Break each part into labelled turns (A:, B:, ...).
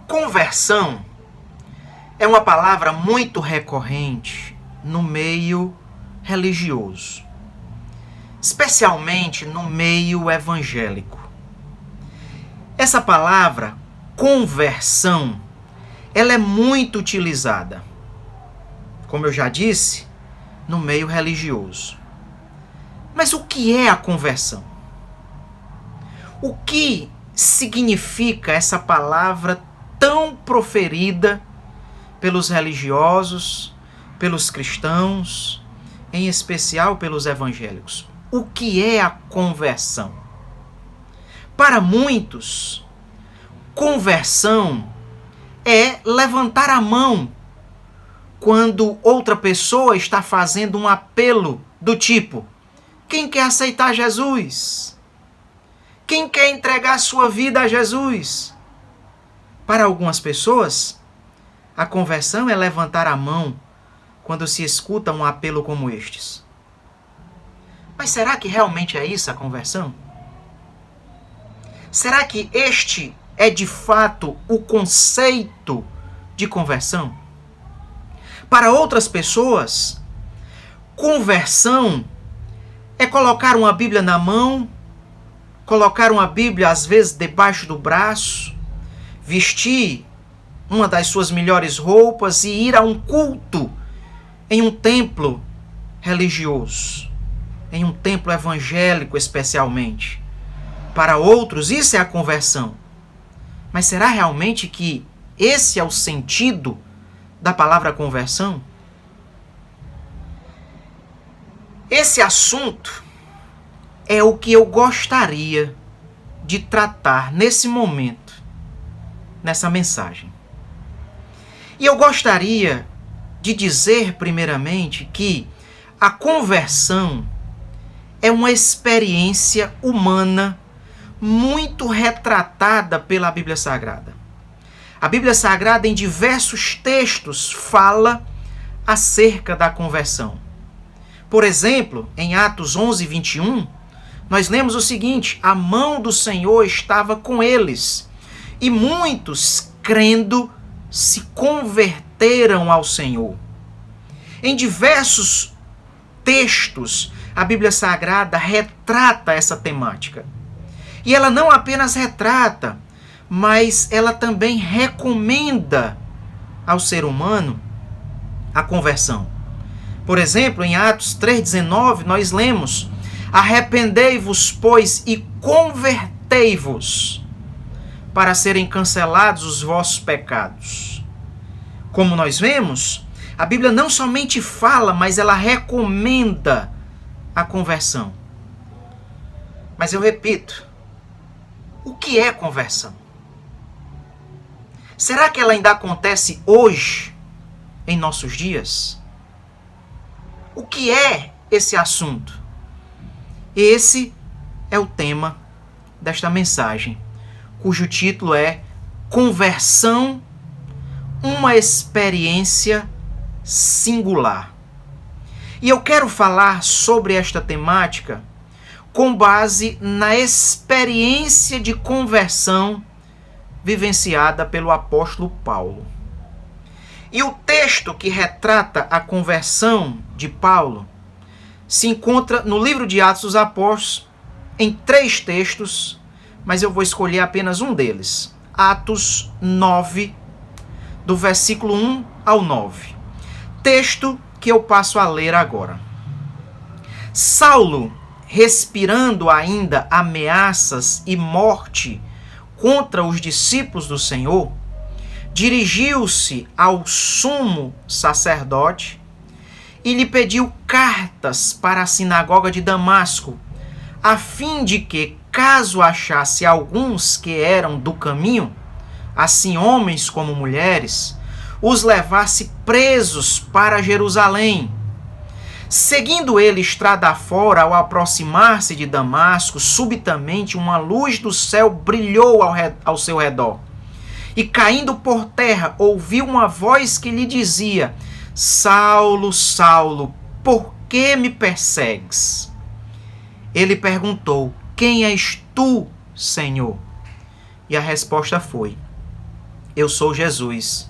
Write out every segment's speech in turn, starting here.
A: Conversão é uma palavra muito recorrente no meio religioso, especialmente no meio evangélico. Essa palavra, conversão, ela é muito utilizada, como eu já disse, no meio religioso. Mas o que é a conversão? O que significa essa palavra tão proferida pelos religiosos, pelos cristãos, em especial pelos evangélicos? O que é a conversão? Para muitos, conversão é levantar a mão quando outra pessoa está fazendo um apelo do tipo: quem quer aceitar Jesus? Quem quer entregar sua vida a Jesus? Para algumas pessoas, a conversão é levantar a mão quando se escuta um apelo como estes. Mas será que realmente é isso a conversão? Será que este é de fato o conceito de conversão? Para outras pessoas, conversão é colocar uma Bíblia na mão, colocar uma Bíblia às vezes debaixo do braço, vestir uma das suas melhores roupas e ir a um culto em um templo religioso, em um templo evangélico especialmente. Para outros, isso é a conversão. Mas será realmente que esse é o sentido da palavra conversão? Esse assunto é o que eu gostaria de tratar nesse momento, nessa mensagem. E eu gostaria de dizer, primeiramente, que a conversão é uma experiência humana muito retratada pela Bíblia Sagrada. A Bíblia Sagrada, em diversos textos, fala acerca da conversão. Por exemplo, em Atos 11, 21, nós lemos o seguinte: a mão do Senhor estava com eles, e muitos, crendo, se converteram ao Senhor. Em diversos textos, a Bíblia Sagrada retrata essa temática. E ela não apenas retrata, mas ela também recomenda ao ser humano a conversão. Por exemplo, em Atos 3,19, nós lemos: arrependei-vos, pois, e convertei-vos, para serem cancelados os vossos pecados. Como nós vemos, a Bíblia não somente fala, mas ela recomenda a conversão. Mas eu repito, o que é conversão? Será que ela ainda acontece hoje, em nossos dias? O que é esse assunto? Esse é o tema desta mensagem, cujo título é Conversão, uma experiência singular. E eu quero falar sobre esta temática com base na experiência de conversão vivenciada pelo apóstolo Paulo. E o texto que retrata a conversão de Paulo se encontra no livro de Atos dos Apóstolos, em 3 textos, mas eu vou escolher apenas um deles. Atos 9, do versículo 1 ao 9. Texto que eu passo a ler agora. Saulo, respirando ainda ameaças e morte contra os discípulos do Senhor, dirigiu-se ao sumo sacerdote e lhe pediu cartas para a sinagoga de Damasco, a fim de que, caso achasse alguns que eram do caminho, assim homens como mulheres, os levasse presos para Jerusalém. Seguindo ele estrada afora, ao aproximar-se de Damasco, subitamente uma luz do céu brilhou ao seu redor. E caindo por terra, ouviu uma voz que lhe dizia: Saulo, Saulo, por que me persegues? Ele perguntou: quem és tu, Senhor? E a resposta foi: Eu sou Jesus,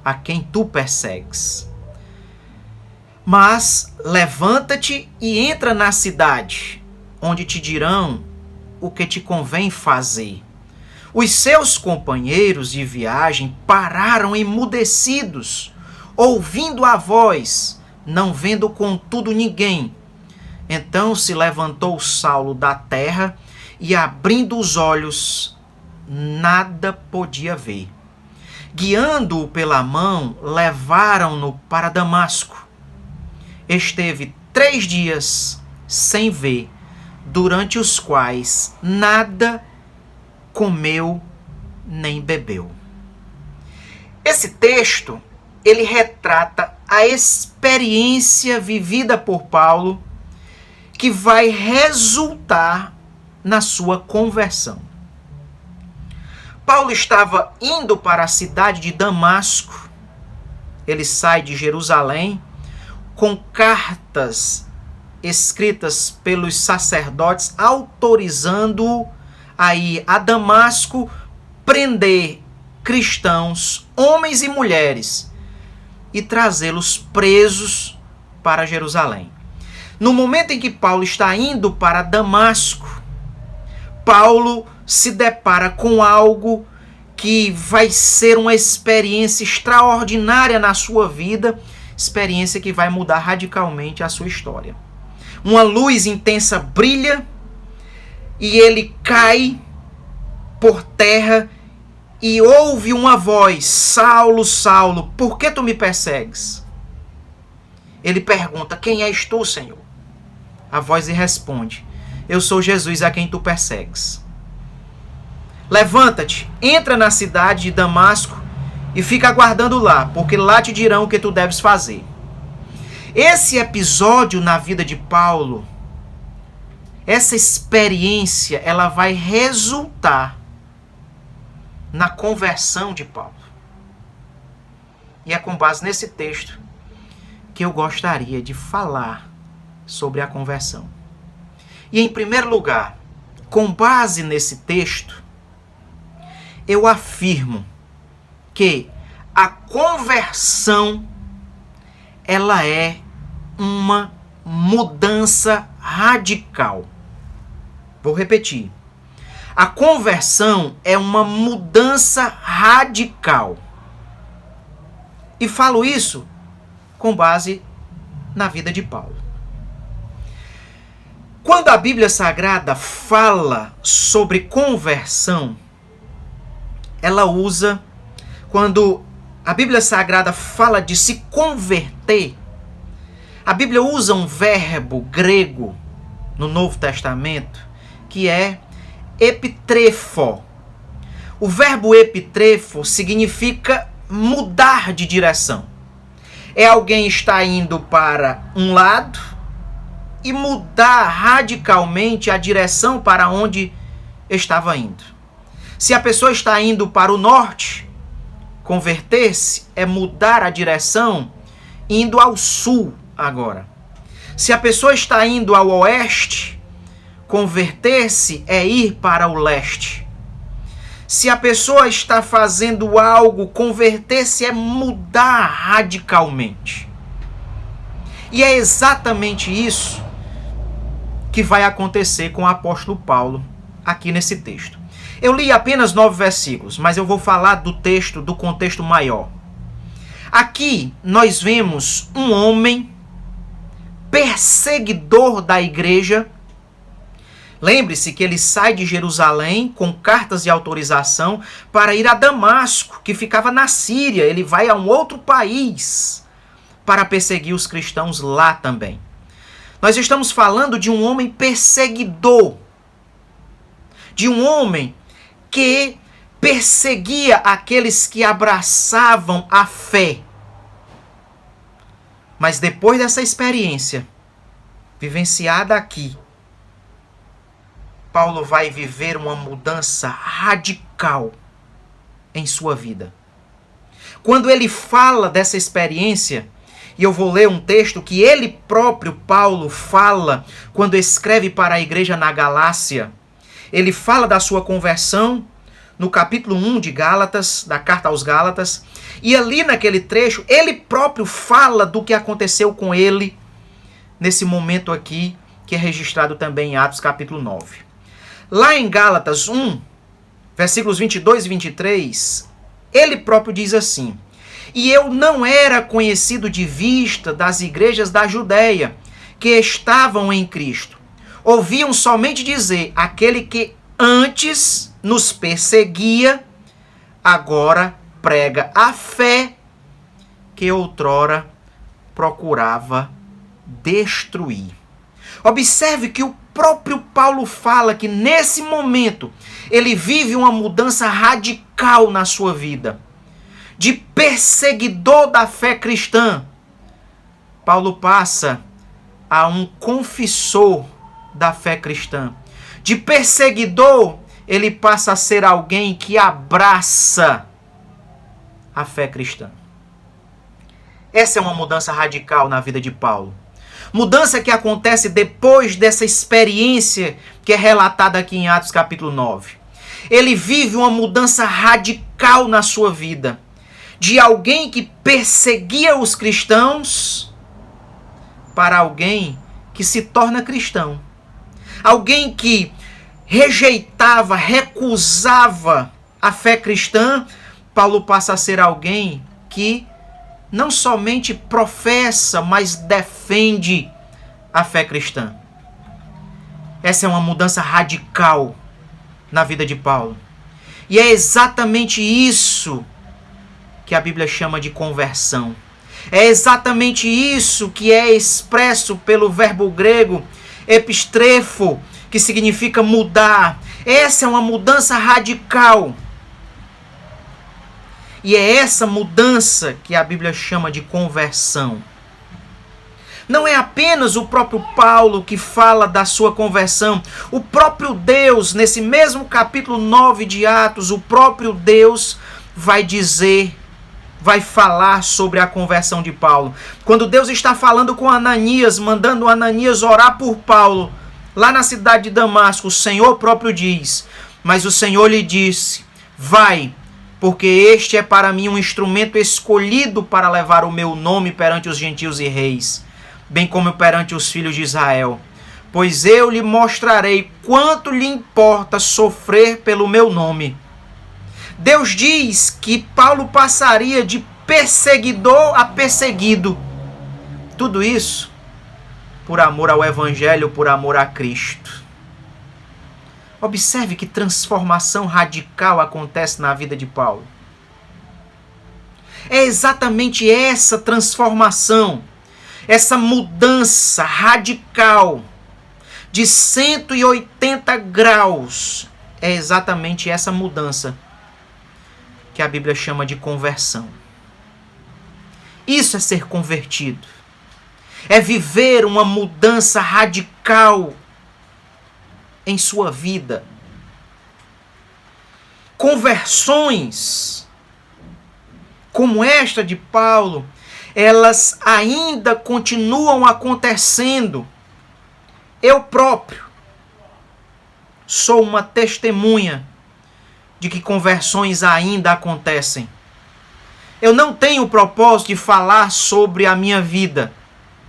A: a quem tu persegues. Mas levanta-te e entra na cidade, onde te dirão o que te convém fazer. Os seus companheiros de viagem pararam emudecidos, ouvindo a voz, não vendo contudo ninguém. Então se levantou Saulo da terra e, abrindo os olhos, nada podia ver. Guiando-o pela mão, levaram-no para Damasco. Esteve 3 dias sem ver, durante os quais nada comeu nem bebeu. Esse texto, ele retrata a experiência vivida por Paulo, que vai resultar na sua conversão. Paulo estava indo para a cidade de Damasco. Ele sai de Jerusalém com cartas escritas pelos sacerdotes autorizando-o a ir a Damasco prender cristãos, homens e mulheres, e trazê-los presos para Jerusalém. No momento em que Paulo está indo para Damasco, Paulo se depara com algo que vai ser uma experiência extraordinária na sua vida, experiência que vai mudar radicalmente a sua história. Uma luz intensa brilha e ele cai por terra e ouve uma voz: Saulo, Saulo, por que tu me persegues? Ele pergunta: quem és tu, Senhor? A voz lhe responde: eu sou Jesus a quem tu persegues. Levanta-te, entra na cidade de Damasco e fica aguardando lá, porque lá te dirão o que tu deves fazer. Esse episódio na vida de Paulo, essa experiência, ela vai resultar na conversão de Paulo. E é com base nesse texto que eu gostaria de falar sobre a conversão. E em primeiro lugar, com base nesse texto, eu afirmo que a conversão, ela é uma mudança radical. Vou repetir. A conversão é uma mudança radical. E falo isso com base na vida de Paulo. Quando a Bíblia Sagrada fala sobre conversão, ela usa, quando a Bíblia Sagrada fala de se converter, a Bíblia usa um verbo grego no Novo Testamento que é epitrefo. O verbo epitrefo significa mudar de direção. É alguém estar indo para um lado e mudar radicalmente a direção para onde estava indo. Se a pessoa está indo para o norte, converter-se é mudar a direção indo ao sul agora. Se a pessoa está indo ao oeste, converter-se é ir para o leste. Se a pessoa está fazendo algo, converter-se é mudar radicalmente. E é exatamente isso que vai acontecer com o apóstolo Paulo aqui nesse texto. Eu li apenas 9 versículos, mas eu vou falar do texto, do contexto maior. Aqui nós vemos um homem perseguidor da igreja. Lembre-se que ele sai de Jerusalém com cartas de autorização para ir a Damasco, que ficava na Síria. Ele vai a um outro país para perseguir os cristãos lá também. Nós estamos falando de um homem perseguidor, de um homem que perseguia aqueles que abraçavam a fé. Mas depois dessa experiência vivenciada aqui, Paulo vai viver uma mudança radical em sua vida. Quando ele fala dessa experiência, e eu vou ler um texto que ele próprio, Paulo, fala quando escreve para a igreja na Galácia. Ele fala da sua conversão no capítulo 1 de Gálatas, da carta aos Gálatas, e ali naquele trecho, ele próprio fala do que aconteceu com ele nesse momento aqui, que é registrado também em Atos capítulo 9. Lá em Gálatas 1, versículos 22 e 23, ele próprio diz assim: e eu não era conhecido de vista das igrejas da Judéia, que estavam em Cristo. Ouviam somente dizer, aquele que antes nos perseguia, agora prega a fé que outrora procurava destruir. Observe que o próprio Paulo fala que nesse momento ele vive uma mudança radical na sua vida. De perseguidor da fé cristã, Paulo passa a um confessor da fé cristã. De perseguidor, ele passa a ser alguém que abraça a fé cristã. Essa é uma mudança radical na vida de Paulo. Mudança que acontece depois dessa experiência que é relatada aqui em Atos capítulo 9. Ele vive uma mudança radical na sua vida. De alguém que perseguia os cristãos para alguém que se torna cristão. Alguém que rejeitava, recusava a fé cristã, Paulo passa a ser alguém que não somente professa, mas defende a fé cristã. Essa é uma mudança radical na vida de Paulo. E é exatamente isso que a Bíblia chama de conversão. É exatamente isso que é expresso pelo verbo grego epistrefo, que significa mudar. Essa é uma mudança radical. E é essa mudança que a Bíblia chama de conversão. Não é apenas o próprio Paulo que fala da sua conversão. O próprio Deus, nesse mesmo capítulo 9 de Atos, o próprio Deus vai dizer, vai falar sobre a conversão de Paulo. Quando Deus está falando com Ananias, mandando Ananias orar por Paulo, lá na cidade de Damasco, o Senhor próprio diz, mas o Senhor lhe disse, vai, porque este é para mim um instrumento escolhido para levar o meu nome perante os gentios e reis, bem como perante os filhos de Israel. Pois eu lhe mostrarei quanto lhe importa sofrer pelo meu nome. Deus diz que Paulo passaria de perseguidor a perseguido. Tudo isso por amor ao Evangelho, por amor a Cristo. Observe que transformação radical acontece na vida de Paulo. É exatamente essa transformação, essa mudança radical de 180 graus, é exatamente essa mudança que a Bíblia chama de conversão. Isso é ser convertido. É viver uma mudança radical em sua vida. Conversões como esta de Paulo, elas ainda continuam acontecendo. Eu próprio sou uma testemunha de que conversões ainda acontecem. Eu não tenho o propósito de falar sobre a minha vida.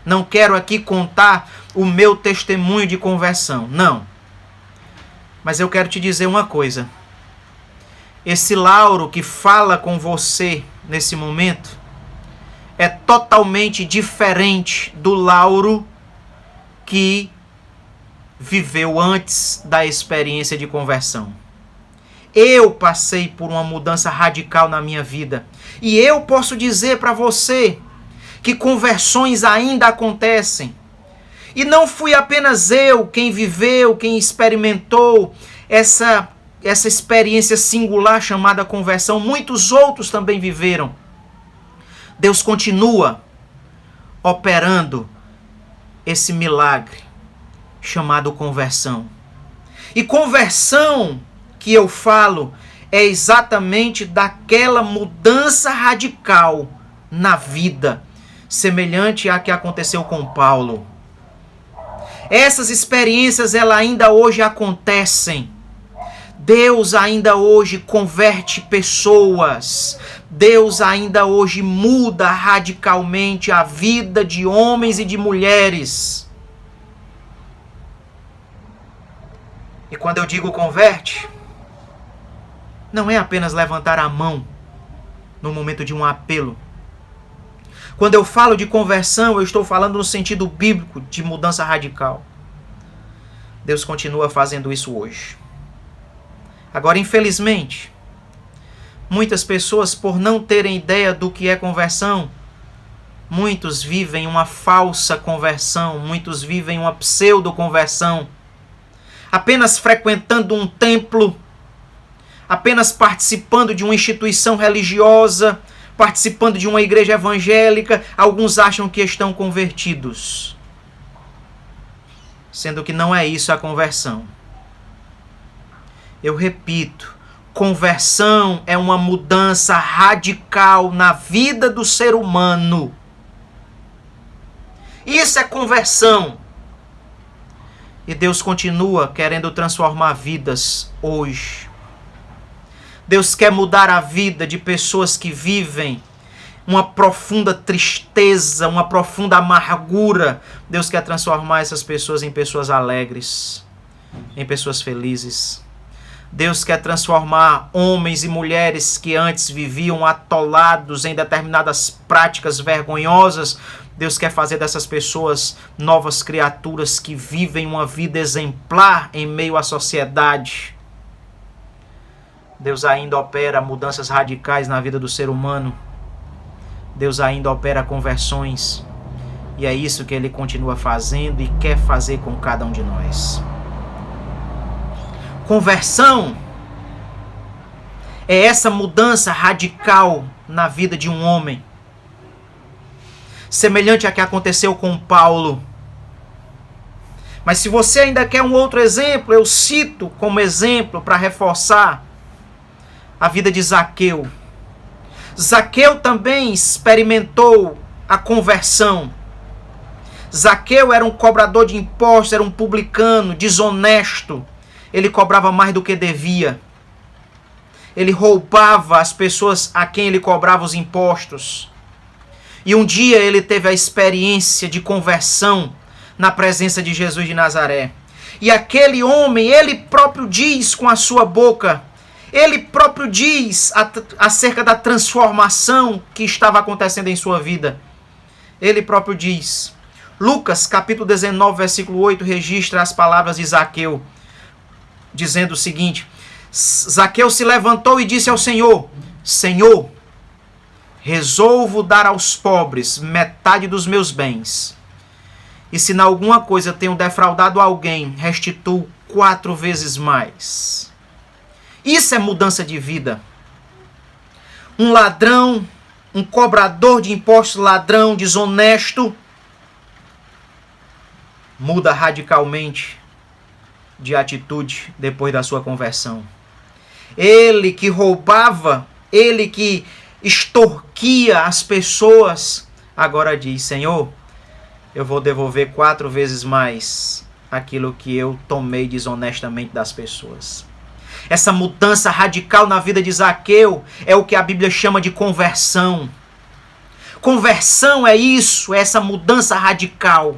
A: Não quero aqui contar o meu testemunho de conversão. Não. Mas eu quero te dizer uma coisa. Esse Lauro que fala com você nesse momento é totalmente diferente do Lauro que viveu antes da experiência de conversão. Eu passei por uma mudança radical na minha vida. E eu posso dizer para você que conversões ainda acontecem. E não fui apenas eu quem viveu, quem experimentou essa experiência singular chamada conversão. Muitos outros também viveram. Deus continua operando esse milagre chamado conversão. E conversão que eu falo é exatamente daquela mudança radical na vida, semelhante à que aconteceu com Paulo. Essas experiências elas ainda hoje acontecem. Deus ainda hoje converte pessoas. Deus ainda hoje muda radicalmente a vida de homens e de mulheres. E quando eu digo converte, não é apenas levantar a mão no momento de um apelo. Quando eu falo de conversão, eu estou falando no sentido bíblico de mudança radical. Deus continua fazendo isso hoje. Agora, infelizmente, muitas pessoas, por não terem ideia do que é conversão, muitos vivem uma falsa conversão, muitos vivem uma pseudo-conversão, apenas frequentando um templo, apenas participando de uma instituição religiosa, participando de uma igreja evangélica. Alguns acham que estão convertidos, sendo que não é isso a conversão. Eu repito, conversão é uma mudança radical na vida do ser humano. Isso é conversão. E Deus continua querendo transformar vidas hoje. Deus quer mudar a vida de pessoas que vivem uma profunda tristeza, uma profunda amargura. Deus quer transformar essas pessoas em pessoas alegres, em pessoas felizes. Deus quer transformar homens e mulheres que antes viviam atolados em determinadas práticas vergonhosas. Deus quer fazer dessas pessoas novas criaturas que vivem uma vida exemplar em meio à sociedade. Deus ainda opera mudanças radicais na vida do ser humano. Deus ainda opera conversões. E é isso que Ele continua fazendo e quer fazer com cada um de nós. Conversão é essa mudança radical na vida de um homem, semelhante à que aconteceu com Paulo. Mas se você ainda quer um outro exemplo, eu cito como exemplo para reforçar a vida de Zaqueu. Zaqueu também experimentou a conversão. Zaqueu era um cobrador de impostos, era um publicano, desonesto. Ele cobrava mais do que devia. Ele roubava as pessoas a quem ele cobrava os impostos. E um dia ele teve a experiência de conversão na presença de Jesus de Nazaré. E aquele homem, ele próprio diz com a sua boca, ele próprio diz acerca da transformação que estava acontecendo em sua vida. Ele próprio diz. Lucas, capítulo 19, versículo 8, registra as palavras de Zaqueu, dizendo o seguinte: Zaqueu se levantou e disse ao Senhor: Senhor, resolvo dar aos pobres metade dos meus bens. E se em alguma coisa tenho defraudado alguém, restituo 4 vezes mais. Isso é mudança de vida. Um ladrão, um cobrador de impostos, ladrão, desonesto, muda radicalmente de atitude depois da sua conversão. Ele que roubava, ele que extorquia as pessoas, agora diz: Senhor, eu vou devolver 4 vezes mais aquilo que eu tomei desonestamente das pessoas. Essa mudança radical na vida de Zaqueu é o que a Bíblia chama de conversão. Conversão é isso, é essa mudança radical.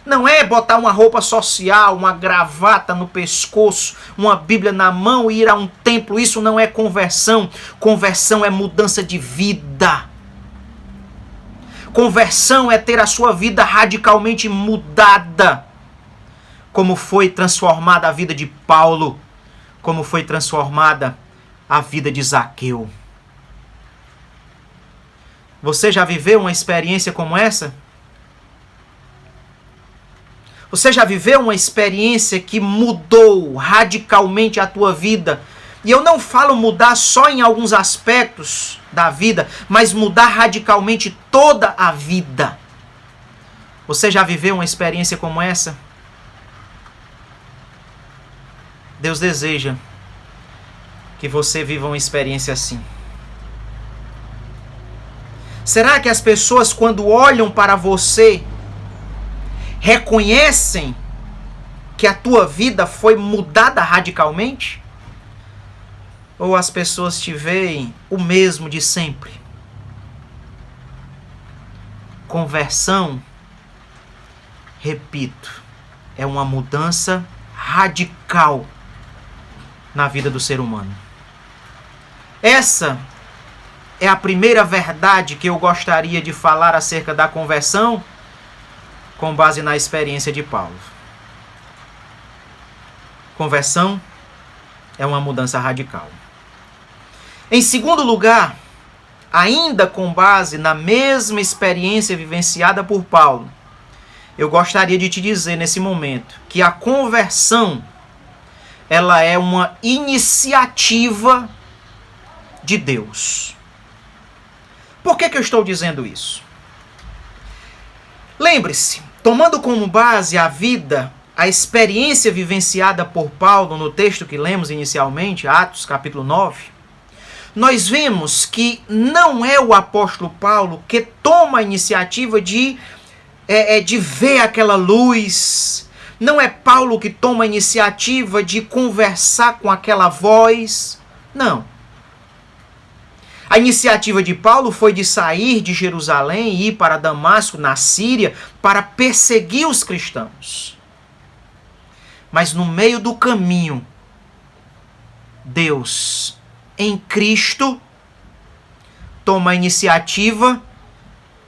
A: Não é botar uma roupa social, uma gravata no pescoço, uma Bíblia na mão e ir a um templo. Isso não é conversão. Conversão é mudança de vida. Conversão é ter a sua vida radicalmente mudada. Como foi transformada a vida de Paulo. Como foi transformada a vida de Zaqueu. Você já viveu uma experiência como essa? Você já viveu uma experiência que mudou radicalmente a tua vida? E eu não falo mudar só em alguns aspectos da vida, mas mudar radicalmente toda a vida. Você já viveu uma experiência como essa? Deus deseja que você viva uma experiência assim. Será que as pessoas, quando olham para você, reconhecem que a tua vida foi mudada radicalmente? Ou as pessoas te veem o mesmo de sempre? Conversão, repito, é uma mudança radical na vida do ser humano. Essa é a primeira verdade que eu gostaria de falar acerca da conversão, com base na experiência de Paulo. Conversão é uma mudança radical. Em segundo lugar, ainda com base na mesma experiência vivenciada por Paulo, eu gostaria de te dizer nesse momento que a conversão, ela é uma iniciativa de Deus. Por que eu estou dizendo isso? Lembre-se, tomando como base a vida, a experiência vivenciada por Paulo no texto que lemos inicialmente, Atos capítulo 9, nós vemos que não é o apóstolo Paulo que toma a iniciativa de ver aquela luz. Não é Paulo que toma a iniciativa de conversar com aquela voz. Não. A iniciativa de Paulo foi de sair de Jerusalém e ir para Damasco, na Síria, para perseguir os cristãos. Mas no meio do caminho, Deus, em Cristo, toma a iniciativa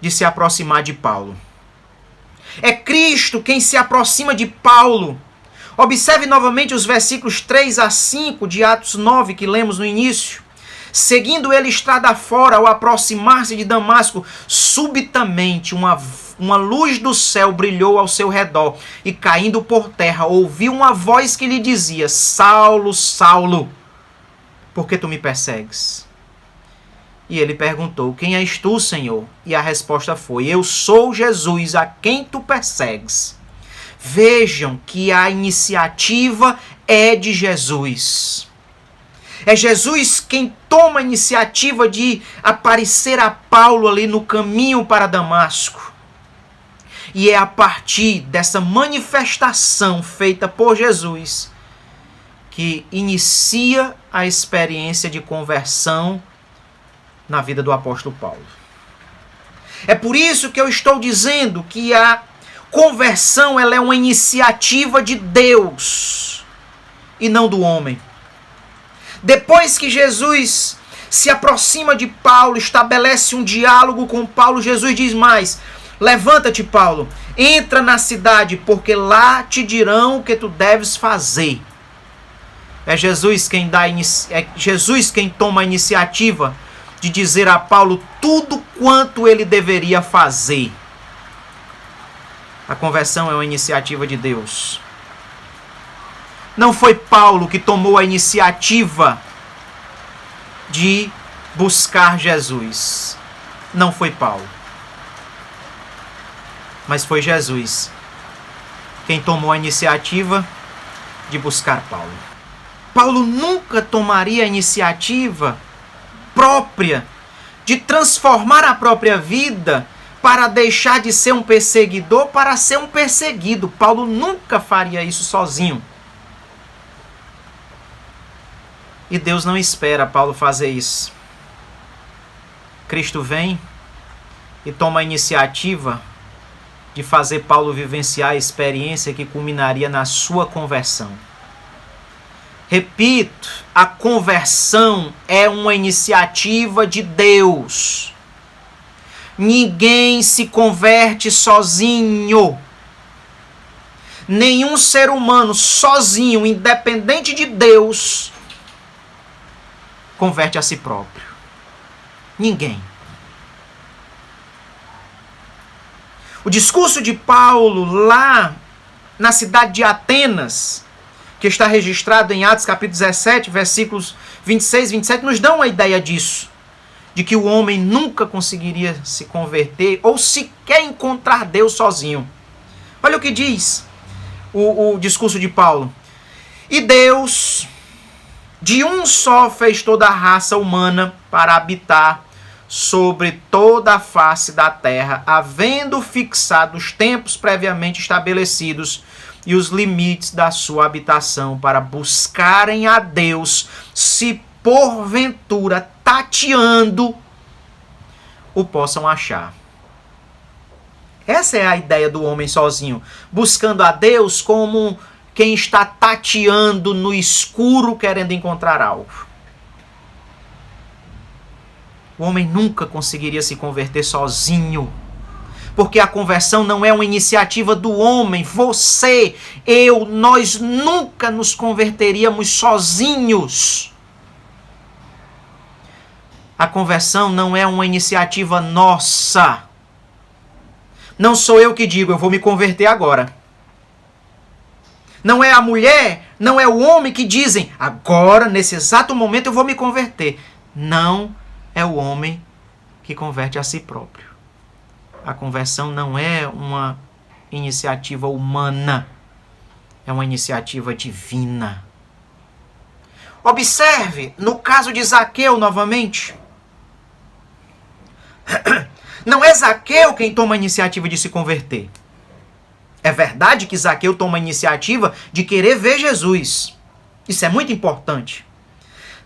A: de se aproximar de Paulo. É Cristo quem se aproxima de Paulo. Observe novamente os versículos 3 a 5 de Atos 9 que lemos no início. Seguindo ele estrada fora, ao aproximar-se de Damasco, subitamente uma luz do céu brilhou ao seu redor, e caindo por terra, ouviu uma voz que lhe dizia: Saulo, Saulo, por que tu me persegues? E ele perguntou: Quem és tu, Senhor? E a resposta foi: Eu sou Jesus, a quem tu persegues. Vejam que a iniciativa é de Jesus. É Jesus quem toma a iniciativa de aparecer a Paulo ali no caminho para Damasco. E é a partir dessa manifestação feita por Jesus que inicia a experiência de conversão na vida do apóstolo Paulo. É por isso que eu estou dizendo que a conversão ela é uma iniciativa de Deus e não do homem. Depois que Jesus se aproxima de Paulo, estabelece um diálogo com Paulo, Jesus diz mais: Levanta-te, Paulo, entra na cidade, porque lá te dirão o que tu deves fazer. É Jesus quem toma a iniciativa de dizer a Paulo tudo quanto ele deveria fazer. A conversão é uma iniciativa de Deus. Não foi Paulo que tomou a iniciativa de buscar Jesus. Não foi Paulo. Mas foi Jesus quem tomou a iniciativa de buscar Paulo. Paulo nunca tomaria a iniciativa própria de transformar a própria vida para deixar de ser um perseguidor para ser um perseguido. Paulo nunca faria isso sozinho. E Deus não espera Paulo fazer isso. Cristo vem e toma a iniciativa de fazer Paulo vivenciar a experiência que culminaria na sua conversão. Repito, a conversão é uma iniciativa de Deus. Ninguém se converte sozinho. Nenhum ser humano sozinho, independente de Deus, converte a si próprio. Ninguém. O discurso de Paulo lá na cidade de Atenas, que está registrado em Atos capítulo 17, versículos 26 e 27, nos dão uma ideia disso. De que o homem nunca conseguiria se converter ou sequer encontrar Deus sozinho. Olha o que diz o discurso de Paulo. E Deus, de um só, fez toda a raça humana para habitar sobre toda a face da terra, havendo fixado os tempos previamente estabelecidos e os limites da sua habitação para buscarem a Deus, se porventura tateando o possam achar. Essa é a ideia do homem sozinho, buscando a Deus como quem está tateando no escuro querendo encontrar algo. O homem nunca conseguiria se converter sozinho, porque a conversão não é uma iniciativa do homem. Você, eu, nós nunca nos converteríamos sozinhos. A conversão não é uma iniciativa nossa. Não sou eu que digo, eu vou me converter agora. Não é a mulher, não é o homem que dizem, agora, nesse exato momento, eu vou me converter. Não é o homem que converte a si próprio. A conversão não é uma iniciativa humana, é uma iniciativa divina. Observe, no caso de Zaqueu novamente, não é Zaqueu quem toma a iniciativa de se converter. É verdade que Zaqueu toma a iniciativa de querer ver Jesus. Isso é muito importante.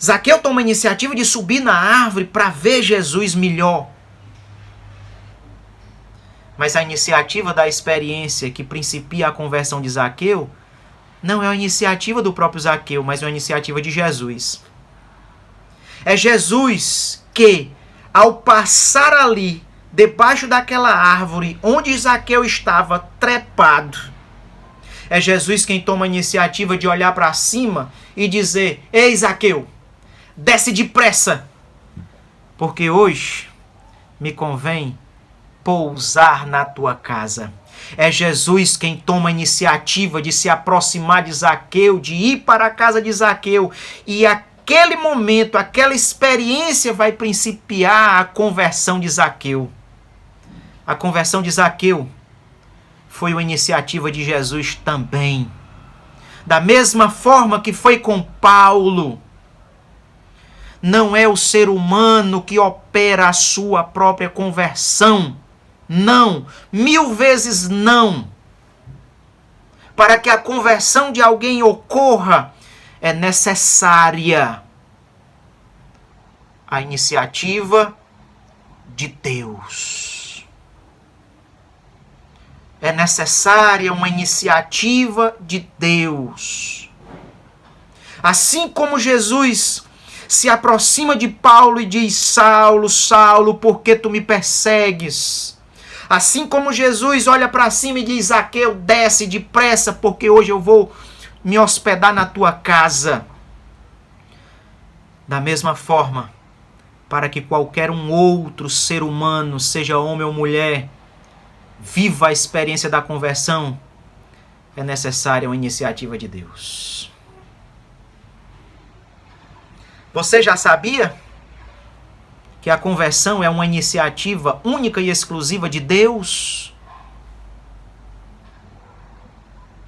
A: Zaqueu toma a iniciativa de subir na árvore para ver Jesus melhor. Mas a iniciativa da experiência que principia a conversão de Zaqueu não é a iniciativa do próprio Zaqueu, mas é uma iniciativa de Jesus. É Jesus que, ao passar ali, debaixo daquela árvore onde Zaqueu estava trepado, é Jesus quem toma a iniciativa de olhar para cima e dizer, ei Zaqueu, desce depressa, porque hoje me convém pousar na tua casa. É Jesus quem toma a iniciativa de se aproximar de Zaqueu, de ir para a casa de Zaqueu, e aquele momento, aquela experiência vai principiar a conversão de Zaqueu. A conversão de Zaqueu foi uma iniciativa de Jesus também. Da mesma forma que foi com Paulo. Não é o ser humano que opera a sua própria conversão. Não. 1000 vezes não. Para que a conversão de alguém ocorra, é necessária a iniciativa de Deus. É necessária uma iniciativa de Deus. Assim como Jesus se aproxima de Paulo e diz, Saulo, Saulo, por que tu me persegues? Assim como Jesus olha para cima e diz, Zaqueu, desce depressa, porque hoje eu vou me hospedar na tua casa. Da mesma forma, para que qualquer um outro ser humano, seja homem ou mulher, viva a experiência da conversão, é necessária uma iniciativa de Deus. Você já sabia que a conversão é uma iniciativa única e exclusiva de Deus?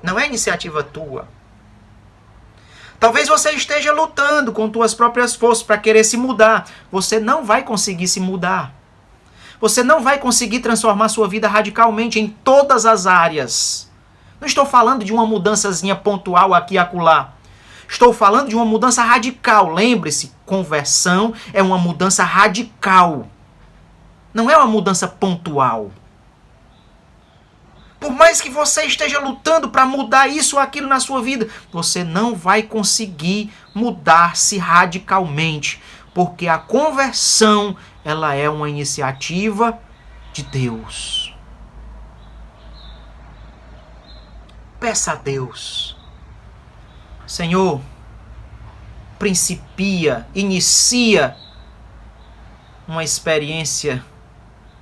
A: Não é iniciativa tua. Talvez você esteja lutando com tuas próprias forças para querer se mudar. Você não vai conseguir se mudar. Você não vai conseguir transformar sua vida radicalmente em todas as áreas. Não estou falando de uma mudançazinha pontual aqui e acolá. Estou falando de uma mudança radical. Lembre-se, conversão é uma mudança radical. Não é uma mudança pontual. Por mais que você esteja lutando para mudar isso ou aquilo na sua vida, você não vai conseguir mudar-se radicalmente. Porque a conversão, ela é uma iniciativa de Deus. Peça a Deus. Senhor, inicia uma experiência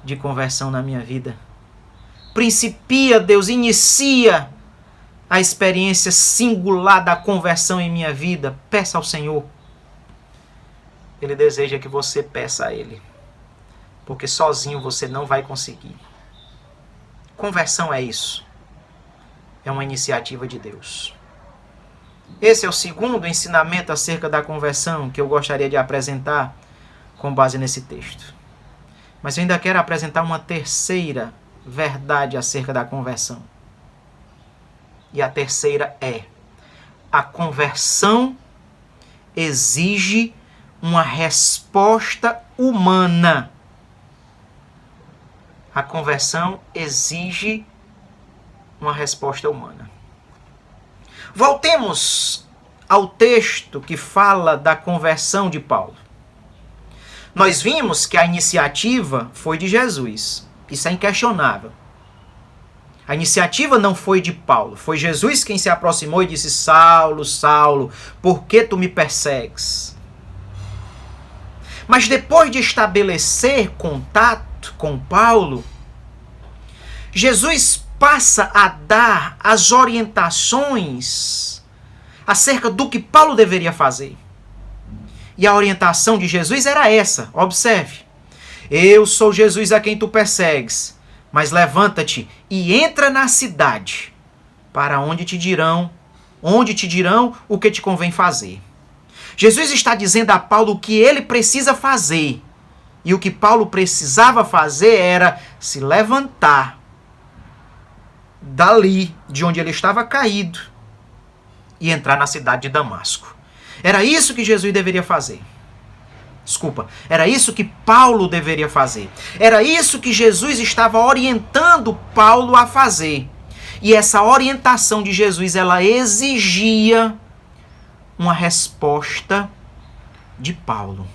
A: de conversão na minha vida. Deus, inicia a experiência singular da conversão em minha vida. Peça ao Senhor. Ele deseja que você peça a Ele. Porque sozinho você não vai conseguir. Conversão é isso. É uma iniciativa de Deus. Esse é o segundo ensinamento acerca da conversão que eu gostaria de apresentar com base nesse texto. Mas eu ainda quero apresentar uma terceira verdade acerca da conversão. E a terceira é: a conversão exige uma resposta humana. A conversão exige uma resposta humana. Voltemos ao texto que fala da conversão de Paulo. Nós vimos que a iniciativa foi de Jesus. Isso é inquestionável. A iniciativa não foi de Paulo. Foi Jesus quem se aproximou e disse: Saulo, Saulo, por que tu me persegues? Mas depois de estabelecer contato com Paulo, Jesus passa a dar as orientações acerca do que Paulo deveria fazer. E a orientação de Jesus era essa, observe: eu sou Jesus a quem tu persegues, mas levanta-te e entra na cidade, para onde te dirão o que te convém fazer. Jesus está dizendo a Paulo o que ele precisa fazer. E o que Paulo precisava fazer era se levantar dali, de onde ele estava caído, e entrar na cidade de Damasco. Era isso que Jesus deveria fazer. Era isso que Paulo deveria fazer. Era isso que Jesus estava orientando Paulo a fazer. E essa orientação de Jesus, ela exigia uma resposta de Paulo.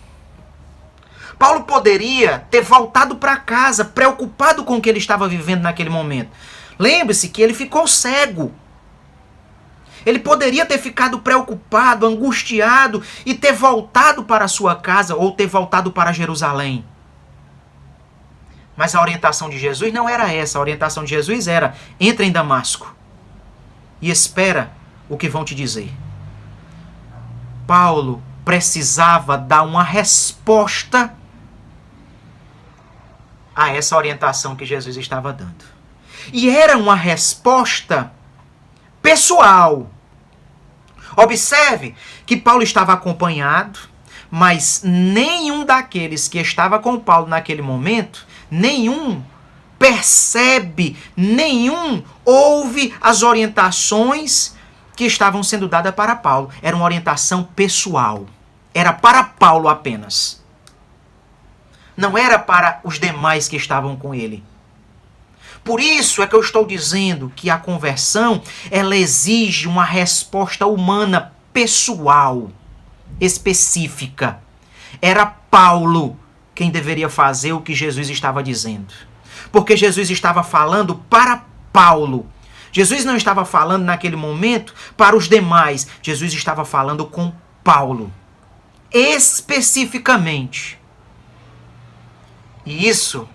A: Paulo poderia ter voltado para casa, preocupado com o que ele estava vivendo naquele momento. Lembre-se que ele ficou cego. Ele poderia ter ficado preocupado, angustiado e ter voltado para a sua casa ou ter voltado para Jerusalém. Mas a orientação de Jesus não era essa. A orientação de Jesus era: entra em Damasco e espera o que vão te dizer. Paulo precisava dar uma resposta a essa orientação que Jesus estava dando. E era uma resposta pessoal. Observe que Paulo estava acompanhado, mas nenhum daqueles que estava com Paulo naquele momento, nenhum percebe, nenhum ouve as orientações que estavam sendo dadas para Paulo. Era uma orientação pessoal. Era para Paulo apenas. Não era para os demais que estavam com ele. Por isso é que eu estou dizendo que a conversão, ela exige uma resposta humana, pessoal, específica. Era Paulo quem deveria fazer o que Jesus estava dizendo. Porque Jesus estava falando para Paulo. Jesus não estava falando naquele momento para os demais. Jesus estava falando com Paulo. Especificamente. E isso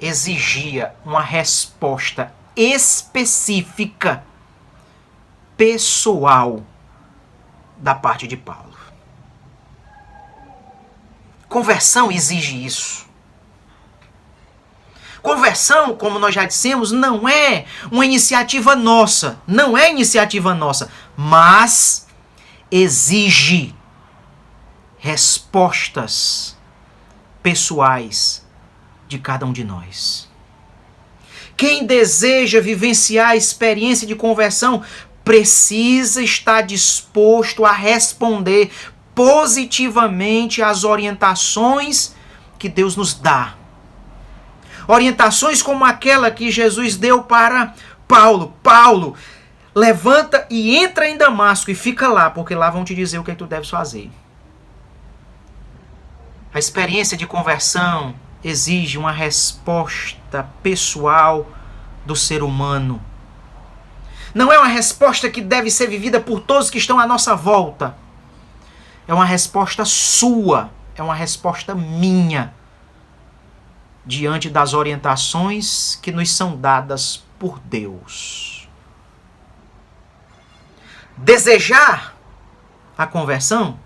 A: exigia uma resposta específica, pessoal, da parte de Paulo. Conversão exige isso. Conversão, como nós já dissemos, não é uma iniciativa nossa. Não é iniciativa nossa. Mas exige respostas pessoais de cada um de nós. Quem deseja vivenciar a experiência de conversão precisa estar disposto a responder positivamente às orientações que Deus nos dá. Orientações como aquela que Jesus deu para Paulo. Paulo, levanta e entra em Damasco e fica lá, porque lá vão te dizer o que tu deves fazer. A experiência de conversão exige uma resposta pessoal do ser humano. Não é uma resposta que deve ser vivida por todos que estão à nossa volta. É uma resposta sua, é uma resposta minha, diante das orientações que nos são dadas por Deus. Desejar a conversão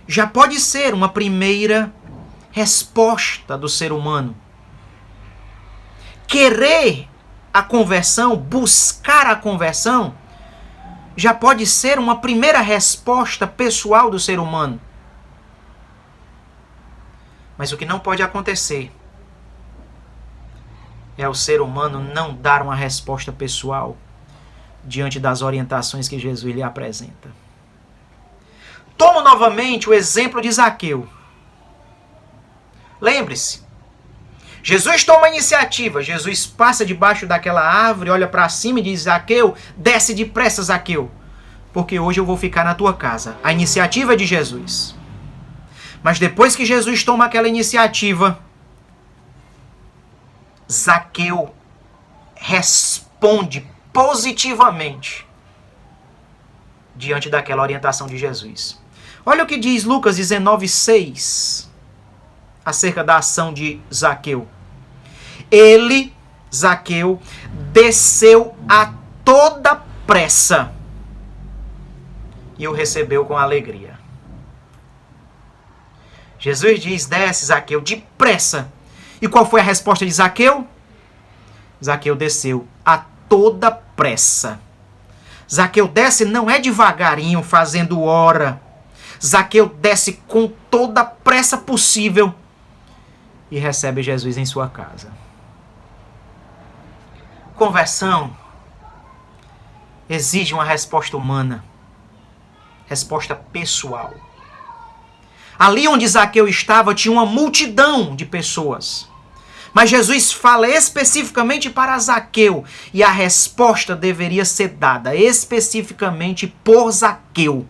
A: já pode ser uma primeira resposta do ser humano. Querer a conversão, buscar a conversão, já pode ser uma primeira resposta pessoal do ser humano. Mas o que não pode acontecer é o ser humano não dar uma resposta pessoal diante das orientações que Jesus lhe apresenta. Tomo novamente o exemplo de Zaqueu. Lembre-se, Jesus toma a iniciativa, Jesus passa debaixo daquela árvore, olha para cima e diz: Zaqueu, desce depressa, Zaqueu, porque hoje eu vou ficar na tua casa. A iniciativa é de Jesus. Mas depois que Jesus toma aquela iniciativa, Zaqueu responde positivamente diante daquela orientação de Jesus. Olha o que diz Lucas 19:6 acerca da ação de Zaqueu. Ele, Zaqueu, desceu a toda pressa e o recebeu com alegria. Jesus diz: desce, Zaqueu, depressa. E qual foi a resposta de Zaqueu? Zaqueu desceu a toda pressa. Zaqueu desce não é devagarinho, fazendo hora. Zaqueu desce com toda a pressa possível e recebe Jesus em sua casa. Conversão exige uma resposta humana, resposta pessoal. Ali onde Zaqueu estava tinha uma multidão de pessoas. Mas Jesus fala especificamente para Zaqueu e a resposta deveria ser dada especificamente por Zaqueu.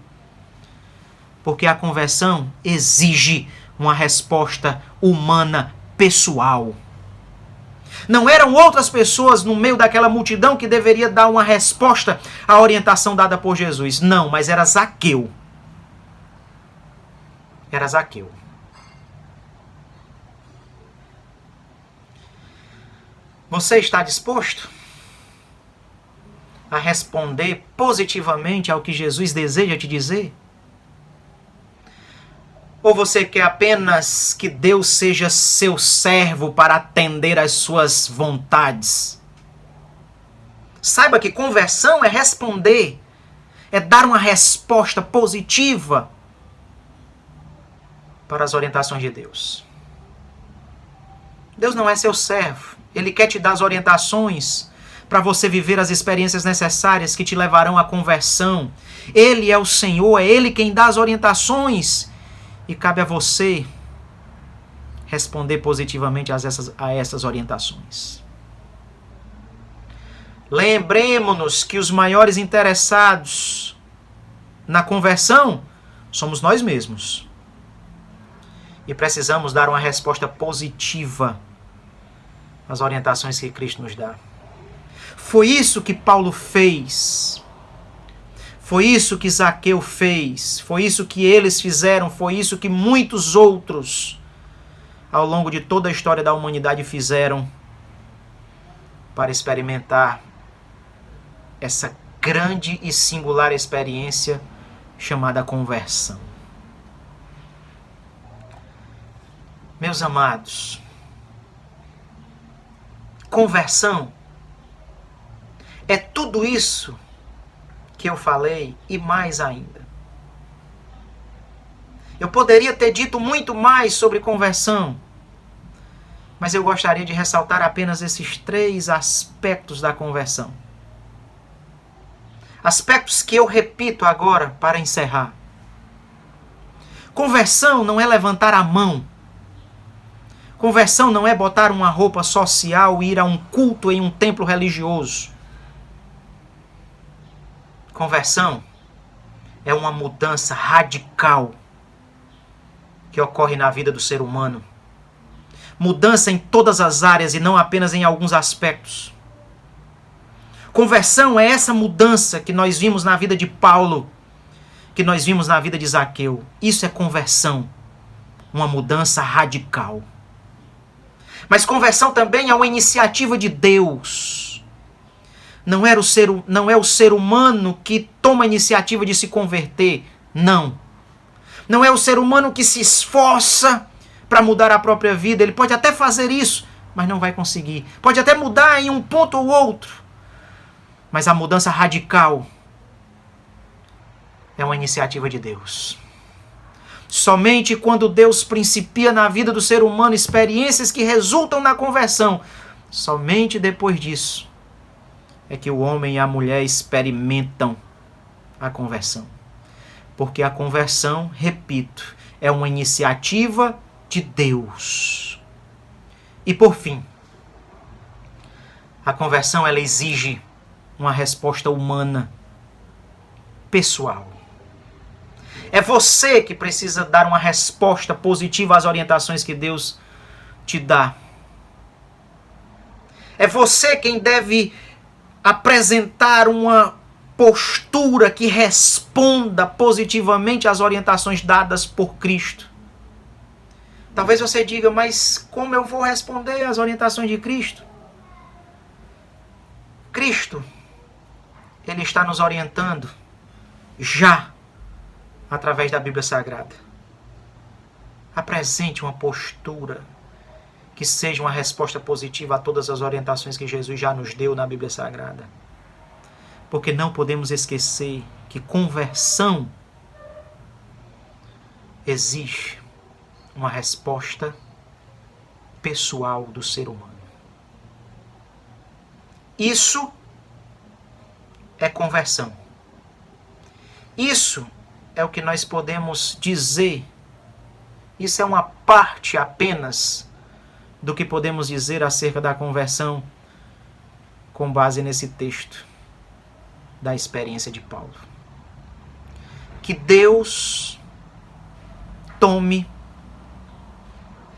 A: Porque a conversão exige uma resposta humana, pessoal. Não eram outras pessoas no meio daquela multidão que deveria dar uma resposta à orientação dada por Jesus. Não, mas era Zaqueu. Era Zaqueu. Você está disposto a responder positivamente ao que Jesus deseja te dizer? Ou você quer apenas que Deus seja seu servo para atender às suas vontades? Saiba que conversão é responder, é dar uma resposta positiva para as orientações de Deus. Deus não é seu servo. Ele quer te dar as orientações para você viver as experiências necessárias que te levarão à conversão. Ele é o Senhor, é Ele quem dá as orientações. E cabe a você responder positivamente a essas orientações. Lembremos-nos que os maiores interessados na conversão somos nós mesmos. E precisamos dar uma resposta positiva às orientações que Cristo nos dá. Foi isso que Paulo fez. Foi isso que Zaqueu fez. Foi isso que eles fizeram. Foi isso que muitos outros, ao longo de toda a história da humanidade, fizeram para experimentar essa grande e singular experiência chamada conversão. Meus amados, conversão é tudo isso que eu falei e mais ainda. Eu poderia ter dito muito mais sobre conversão, mas eu gostaria de ressaltar apenas esses 3 aspectos da conversão. Aspectos que eu repito agora para encerrar. Conversão não é levantar a mão. Conversão não é botar uma roupa social e ir a um culto em um templo religioso. Conversão é uma mudança radical que ocorre na vida do ser humano. Mudança em todas as áreas e não apenas em alguns aspectos. Conversão é essa mudança que nós vimos na vida de Paulo, que nós vimos na vida de Zaqueu. Isso é conversão, uma mudança radical. Mas conversão também é uma iniciativa de Deus. Não é o ser humano que toma a iniciativa de se converter. Não. Não é o ser humano que se esforça para mudar a própria vida. Ele pode até fazer isso, mas não vai conseguir. Pode até mudar em um ponto ou outro. Mas a mudança radical é uma iniciativa de Deus. Somente quando Deus principia na vida do ser humano experiências que resultam na conversão, somente depois disso é que o homem e a mulher experimentam a conversão. Porque a conversão, repito, é uma iniciativa de Deus. E por fim, a conversão ela exige uma resposta humana, pessoal. É você que precisa dar uma resposta positiva às orientações que Deus te dá. É você quem deve apresentar uma postura que responda positivamente às orientações dadas por Cristo. Talvez você diga, mas como eu vou responder às orientações de Cristo? Cristo, Ele está nos orientando já através da Bíblia Sagrada. Apresente uma postura que seja uma resposta positiva a todas as orientações que Jesus já nos deu na Bíblia Sagrada. Porque não podemos esquecer que conversão exige uma resposta pessoal do ser humano. Isso é conversão. Isso é o que nós podemos dizer. Isso é uma parte apenas do que podemos dizer acerca da conversão com base nesse texto da experiência de Paulo. Que Deus tome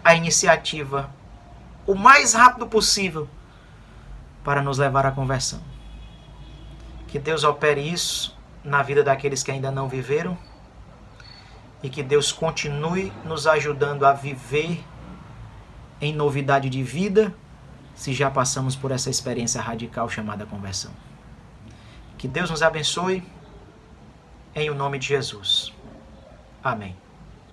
A: a iniciativa o mais rápido possível para nos levar à conversão. Que Deus opere isso na vida daqueles que ainda não viveram e que Deus continue nos ajudando a viver em novidade de vida, se já passamos por essa experiência radical chamada conversão. Que Deus nos abençoe, em o nome de Jesus. Amém.